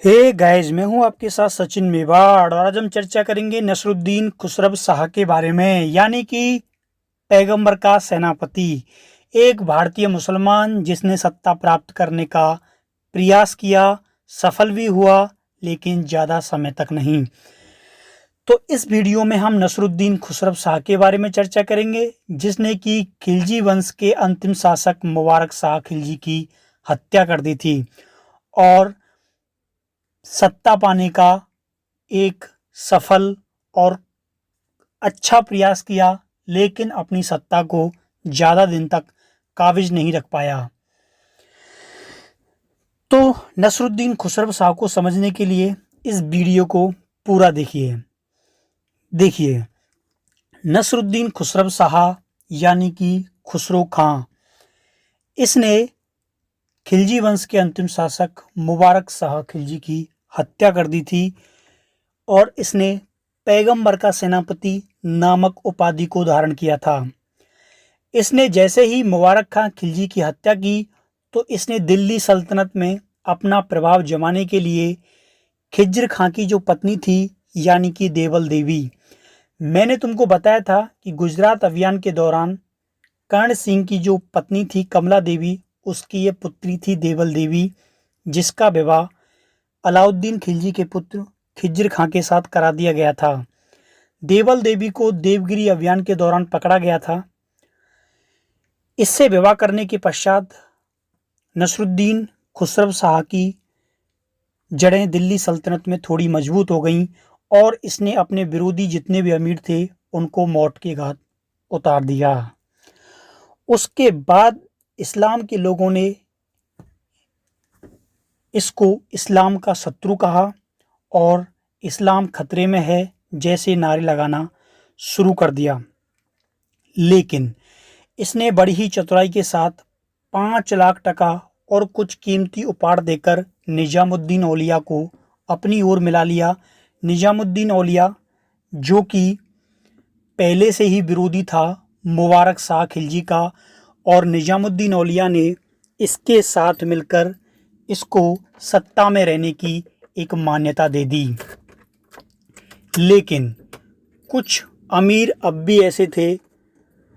Hey guys, मैं हूं आपके साथ सचिन मेवाड़ और आज हम चर्चा करेंगे नसरुद्दीन खुसरव शाह के बारे में, यानी कि पैगंबर का सेनापति, एक भारतीय मुसलमान जिसने सत्ता प्राप्त करने का प्रयास किया, सफल भी हुआ लेकिन ज़्यादा समय तक नहीं। तो इस वीडियो में हम नसरुद्दीन खुसरव शाह के बारे में चर्चा करेंगे, जिसने कि खिलजी वंश के अंतिम शासक मुबारक शाह खिलजी की हत्या कर दी थी और सत्ता पाने का एक सफल और अच्छा प्रयास किया, लेकिन अपनी सत्ता को ज़्यादा दिन तक काबिज नहीं रख पाया। तो नसरुद्दीन खुसरव शाह को समझने के लिए इस वीडियो को पूरा देखिए। नसरुद्दीन खुसरव शाह यानी कि खुसरो खां, इसने खिलजी वंश के अंतिम शासक मुबारक शाह खिलजी की हत्या कर दी थी और इसने पैगंबर का सेनापति नामक उपाधि को धारण किया था। इसने जैसे ही मुबारक खां खिलजी की हत्या की तो इसने दिल्ली सल्तनत में अपना प्रभाव जमाने के लिए खिज्र खां की जो पत्नी थी यानी कि देवल देवी, मैंने तुमको बताया था कि गुजरात अभियान के दौरान कर्ण सिंह की जो पत्नी थी कमला देवी, उसकी ये पुत्री थी देवल देवी, जिसका विवाह अलाउद्दीन खिलजी के पुत्र खिज्र खां के साथ करा दिया गया था। देवल देवी को देवगिरी अभियान के दौरान पकड़ा गया था। इससे विवाह करने के पश्चात नसरुद्दीन खुसरव शाह की जड़ें दिल्ली सल्तनत में थोड़ी मजबूत हो गईं और इसने अपने विरोधी जितने भी अमीर थे उनको मौत के घाट उतार दिया। उसके बाद इस्लाम के लोगों ने इसको इस्लाम का शत्रु कहा और इस्लाम खतरे में है जैसे नारे लगाना शुरू कर दिया। लेकिन इसने बड़ी ही चतुराई के साथ 5 लाख टका और कुछ कीमती उपहार देकर निजामुद्दीन औलिया को अपनी ओर मिला लिया। निजामुद्दीन औलिया जो कि पहले से ही विरोधी था मुबारक शाह खिलजी का, और निजामुद्दीन औलिया ने इसके साथ मिलकर इसको सत्ता में रहने की एक मान्यता दे दी। लेकिन कुछ अमीर अब भी ऐसे थे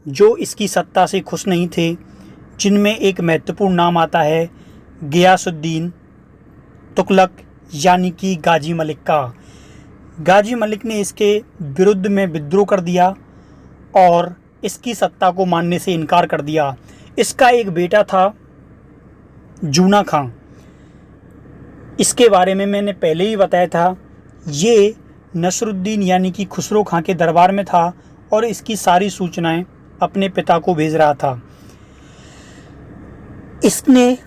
जो इसकी सत्ता से खुश नहीं थे, जिनमें एक महत्वपूर्ण नाम आता है गियासुद्दीन तुगलक यानी कि गाजी मलिक का। गाजी मलिक ने इसके विरुद्ध में विद्रोह कर दिया और इसकी सत्ता को मानने से इनकार कर दिया। इसका एक बेटा था जूना खां, इसके बारे में मैंने पहले ही बताया था। ये नसरुद्दीन यानी कि खुसरो खां के दरबार में था और इसकी सारी सूचनाएं अपने पिता को भेज रहा था। इसने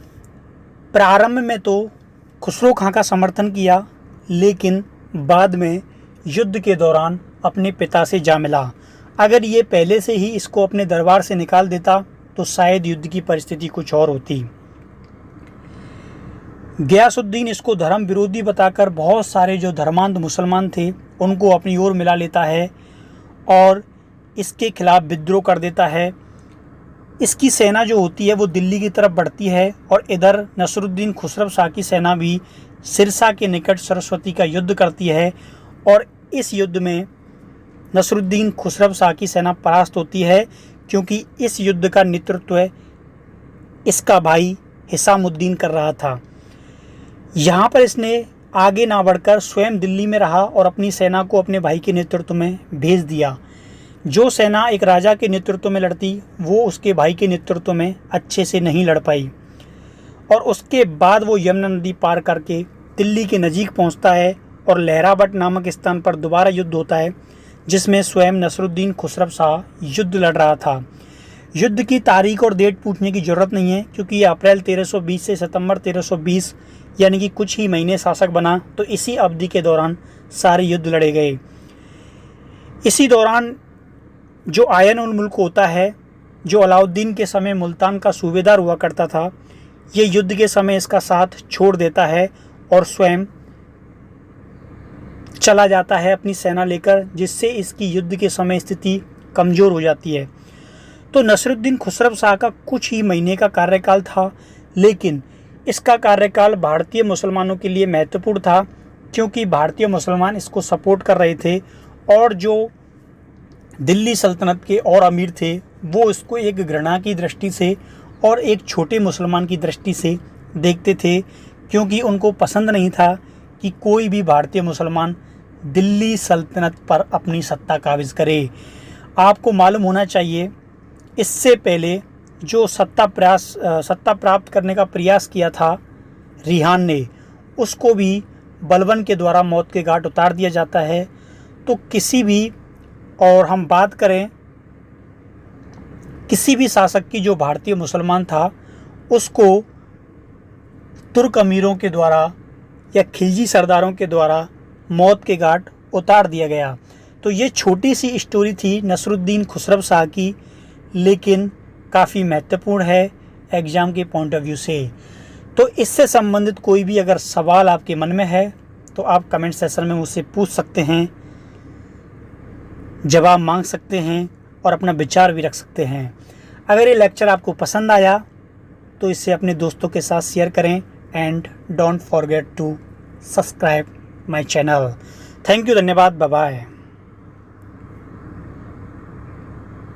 प्रारंभ में तो खुसरो खां का समर्थन किया, लेकिन बाद में युद्ध के दौरान अपने पिता से जा मिला। अगर ये पहले से ही इसको अपने दरबार से निकाल देता तो शायद युद्ध की परिस्थिति कुछ और होती। गियासुद्दीन इसको धर्म विरोधी बताकर बहुत सारे जो धर्मांध मुसलमान थे उनको अपनी ओर मिला लेता है और इसके खिलाफ विद्रोह कर देता है। इसकी सेना जो होती है वो दिल्ली की तरफ बढ़ती है और इधर नसरुद्दीन खुसरव शाह की सेना भी सिरसा के निकट सरस्वती का युद्ध करती है और इस युद्ध में नसरुद्दीन खुसरव शाह की सेना परास्त होती है, क्योंकि इस युद्ध का नेतृत्व इसका भाई हिसामुद्दीन कर रहा था। यहाँ पर इसने आगे ना बढ़कर स्वयं दिल्ली में रहा और अपनी सेना को अपने भाई के नेतृत्व में भेज दिया। जो सेना एक राजा के नेतृत्व में लड़ती वो उसके भाई के नेतृत्व में अच्छे से नहीं लड़ पाई और उसके बाद वो यमुना नदी पार करके दिल्ली के नज़दीक पहुंचता है और लहराबट नामक स्थान पर दोबारा युद्ध होता है, जिसमें स्वयं नसरुद्दीन खुसरव शाह युद्ध लड़ रहा था। युद्ध की तारीख और डेट पूछने की ज़रूरत नहीं है, क्योंकि ये अप्रैल 1320 से सितंबर 1320 यानी कि कुछ ही महीने शासक बना, तो इसी अवधि के दौरान सारे युद्ध लड़े गए। इसी दौरान जो आयन उल मुल्क होता है, जो अलाउद्दीन के समय मुल्तान का सूबेदार हुआ करता था, ये युद्ध के समय इसका साथ छोड़ देता है और स्वयं चला जाता है अपनी सेना लेकर, जिससे इसकी युद्ध के समय स्थिति कमज़ोर हो जाती है। तो नसरुद्दीन खुसरव शाह का कुछ ही महीने का कार्यकाल था, लेकिन इसका कार्यकाल भारतीय मुसलमानों के लिए महत्वपूर्ण था, क्योंकि भारतीय मुसलमान इसको सपोर्ट कर रहे थे और जो दिल्ली सल्तनत के और अमीर थे वो इसको एक घृणा की दृष्टि से और एक छोटे मुसलमान की दृष्टि से देखते थे, क्योंकि उनको पसंद नहीं था कि कोई भी भारतीय मुसलमान दिल्ली सल्तनत पर अपनी सत्ता काबिज़ करे। आपको मालूम होना चाहिए, इससे पहले जो सत्ता प्राप्त करने का प्रयास किया था रिहान ने, उसको भी बलबन के द्वारा मौत के घाट उतार दिया जाता है। तो और हम बात करें किसी भी शासक की जो भारतीय मुसलमान था, उसको तुर्क अमीरों के द्वारा या खिलजी सरदारों के द्वारा मौत के घाट उतार दिया गया। तो ये छोटी सी स्टोरी थी नसरुद्दीन खुसरो शाह की, लेकिन काफ़ी महत्वपूर्ण है एग्ज़ाम के पॉइंट ऑफ व्यू से। तो इससे संबंधित कोई भी अगर सवाल आपके मन में है तो आप कमेंट सेक्शन में मुझसे पूछ सकते हैं, जवाब मांग सकते हैं और अपना विचार भी रख सकते हैं। अगर ये लेक्चर आपको पसंद आया तो इसे अपने दोस्तों के साथ शेयर करें and don't forget to subscribe my channel. Thank you, धन्यवाद, बाय बाय।